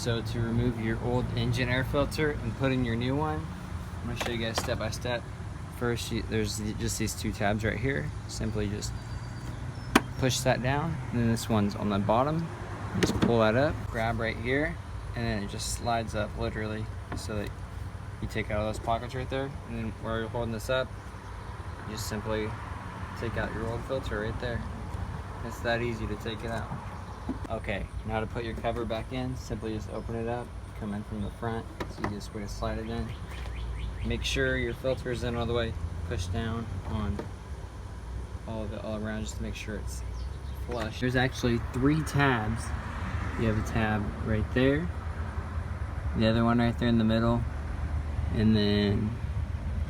So to remove your old engine air filter and put in your new one, I'm going to show you guys step by step. First, there's just these two tabs right here. Simply just push that down, and then this one's on the bottom. Just pull that up, grab right here, and then it just slides up literally, so that you take out those pockets right there. And then where you're holding this up, you just simply take out your old filter right there. It's that easy to take it out. Okay, now to put your cover back in, simply just open it up, come in from the front. It's the easiest way to slide it in. Make sure your filter is in all the way. Push down on all of it all around just to make sure it's flush. There's actually 3 tabs. You have a tab right there, the other one right there in the middle, and then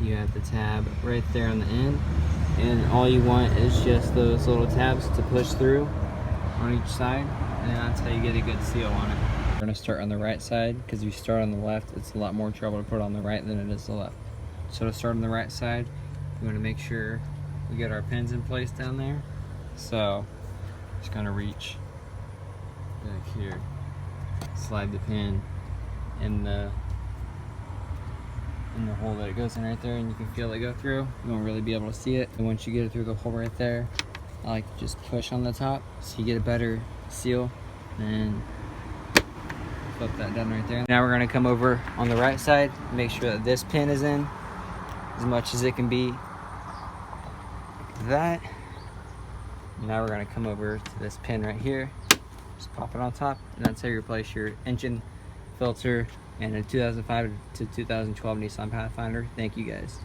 you have the tab right there on the end. And all you want is just those little tabs to push through on each side, and that's how you get a good seal on it. We're gonna start on the right side, because if you start on the left, it's a lot more trouble to put on the right than it is the left. So to start on the right side, we want to make sure we get our pins in place down there. So just gonna reach back here, slide the pin in the hole that it goes in right there, and you can feel it go through. You won't really be able to see it, and once you get it through the hole right there, I like to just push on the top so you get a better seal, and flip that down right there. Now we're going to come over on the right side, make sure that this pin is in as much as it can be. That. Now we're going to come over to this pin right here, just pop it on top, and that's how you replace your engine filter in a 2005 to 2012 Nissan Pathfinder. Thank you guys.